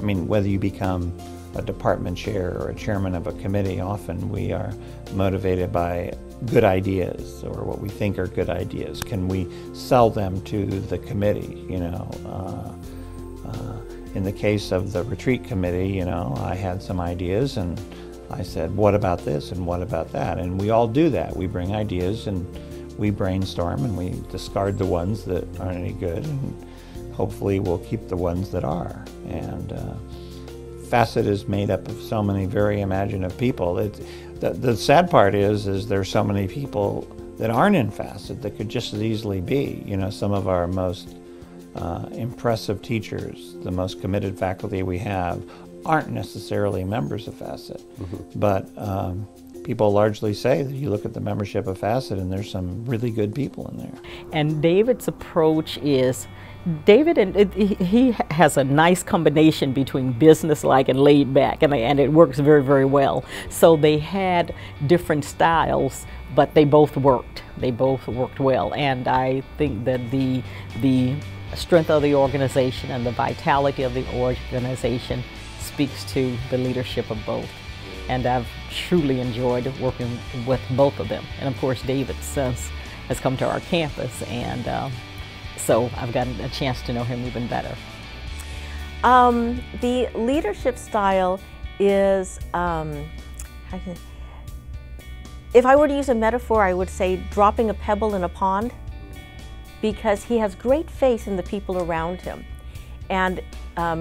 I mean, whether you become a department chair or a chairman of a committee, often we are motivated by good ideas or what we think are good ideas. Can we sell them to the committee, you know? In the case of the retreat committee, you know, I had some ideas and I said, what about this and what about that? And we all do that. We bring ideas and we brainstorm and we discard the ones that aren't any good, and hopefully we'll keep the ones that are. And Facet is made up of so many very imaginative people. The sad part is there's so many people that aren't in Facet that could just as easily be. You know, some of our most impressive teachers, the most committed faculty we have, aren't necessarily members of Facet. Mm-hmm. But people largely say that you look at the membership of Facet and there's some really good people in there. And David's approach is, he has a nice combination between business-like and laid-back, and it works very, very well. So they had different styles, but they both worked. They both worked well, and I think that the strength of the organization and the vitality of the organization speaks to the leadership of both. And I've truly enjoyed working with both of them. And of course, David since has come to our campus, and so I've gotten a chance to know him even better. The leadership style is, if I were to use a metaphor, I would say dropping a pebble in a pond, because he has great faith in the people around him. And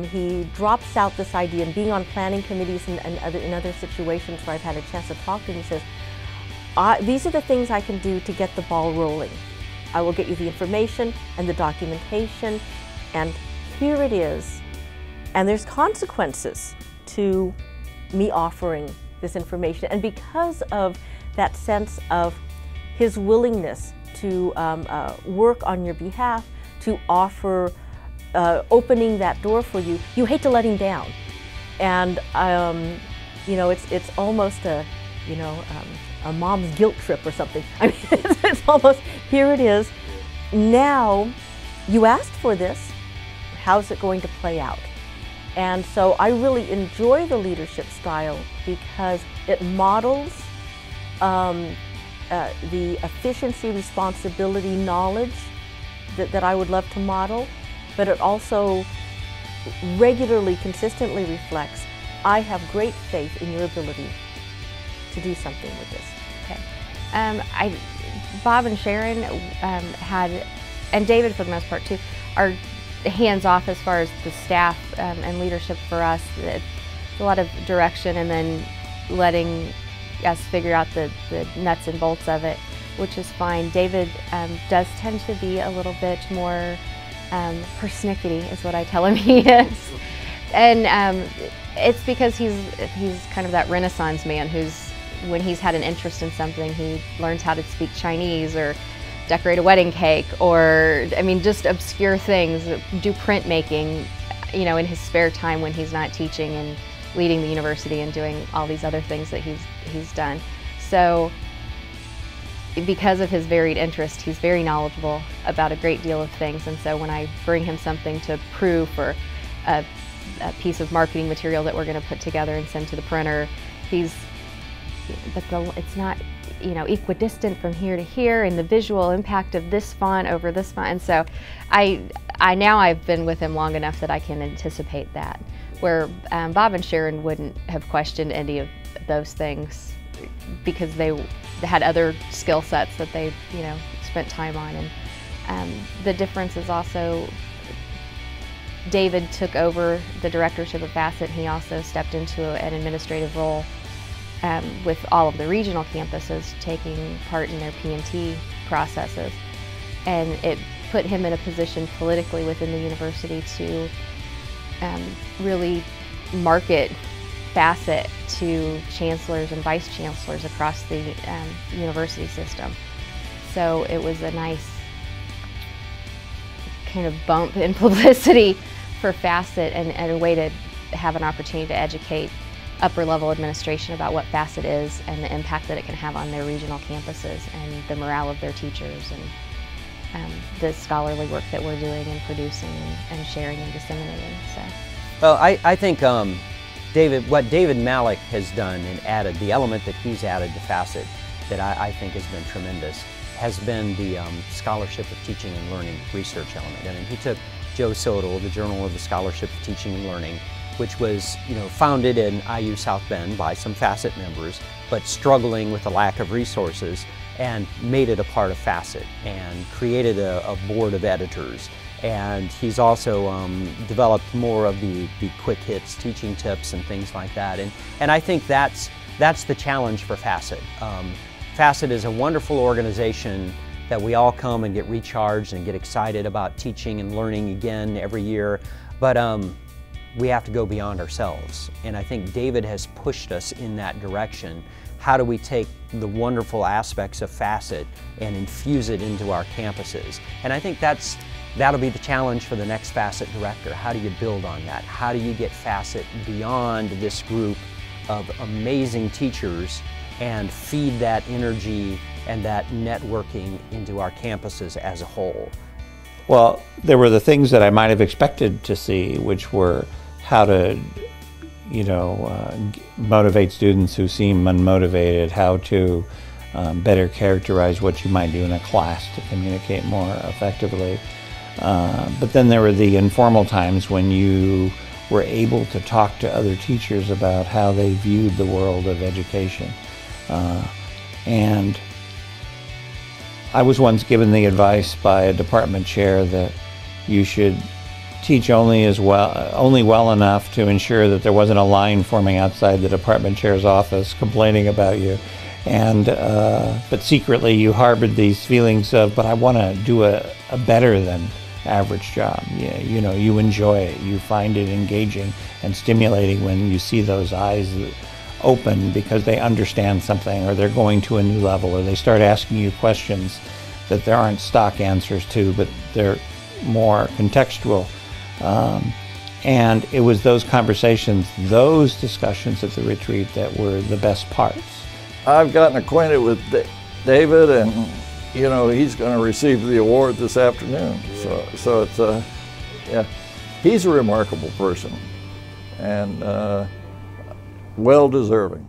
he drops out this idea, and being on planning committees and in other situations where I've had a chance to talk to him, he says, these are the things I can do to get the ball rolling. I will get you the information and the documentation, and here it is. And there's consequences to me offering this information. And because of that sense of his willingness to work on your behalf, to offer opening that door for you, you hate to let him down. And you know, it's almost a mom's guilt trip or something. I mean, it's almost, here it is. Now, you asked for this, how's it going to play out? And so I really enjoy the leadership style because it models the efficiency, responsibility, knowledge that I would love to model, but it also regularly, consistently reflects, I have great faith in your ability to do something with this. Okay. Bob and Sharon had, and David for the most part too, are hands-off as far as the staff and leadership for us. It's a lot of direction and then letting us figure out the nuts and bolts of it, which is fine. David does tend to be a little bit more persnickety, is what I tell him he is. And it's because he's kind of that Renaissance man who's, when he's had an interest in something, he learns how to speak Chinese or decorate a wedding cake, or, I mean, just obscure things, do printmaking, you know, in his spare time when he's not teaching and leading the university and doing all these other things that he's done. So because of his varied interest, he's very knowledgeable about a great deal of things, and so when I bring him something to proof or a piece of marketing material that we're going to put together and send to the printer, it's not, you know, equidistant from here to here, and the visual impact of this font over this font. And so now I've been with him long enough that I can anticipate that, where Bob and Sharon wouldn't have questioned any of those things because they had other skill sets that they, you know, spent time on. And the difference is also David took over the directorship of Facet. He also stepped into an administrative role with all of the regional campuses taking part in their P&T processes. And it put him in a position politically within the university to really market Facet to chancellors and vice chancellors across the university system. So it was a nice kind of bump in publicity for Facet, and a way to have an opportunity to educate upper level administration about what Facet is and the impact that it can have on their regional campuses and the morale of their teachers, and the scholarly work that we're doing and producing and sharing and disseminating. So Well, I think what David Malik has done and added, the element that he's added to Facet that I think has been tremendous, has been the Scholarship of Teaching and Learning research element. I mean, he took Joe Sodal, the Journal of the Scholarship of Teaching and Learning, which was founded in IU South Bend by some Facet members, but struggling with the lack of resources, and made it a part of Facet and created a board of editors. And he's also developed more of the quick hits teaching tips and things like that. And I think that's the challenge for Facet. Facet is a wonderful organization that we all come and get recharged and get excited about teaching and learning again every year. But we have to go beyond ourselves. And I think David has pushed us in that direction. How do we take the wonderful aspects of Facet and infuse it into our campuses? And I think that'll be the challenge for the next Facet director. How do you build on that? How do you get Facet beyond this group of amazing teachers and feed that energy and that networking into our campuses as a whole? Well, there were the things that I might have expected to see, which were how to, motivate students who seem unmotivated, how to better characterize what you might do in a class to communicate more effectively. But then there were the informal times when you were able to talk to other teachers about how they viewed the world of education. And I was once given the advice by a department chair that you should teach only well enough to ensure that there wasn't a line forming outside the department chair's office complaining about you. And but secretly you harbored these feelings of, but I want to do a better than average job. Yeah, you enjoy it. You find it engaging and stimulating when you see those eyes open because they understand something, or they're going to a new level, or they start asking you questions that there aren't stock answers to, but they're more contextual. And it was those conversations, those discussions at the retreat that were the best parts. I've gotten acquainted with David, and he's going to receive the award this afternoon. So it's yeah, he's a remarkable person and well deserving.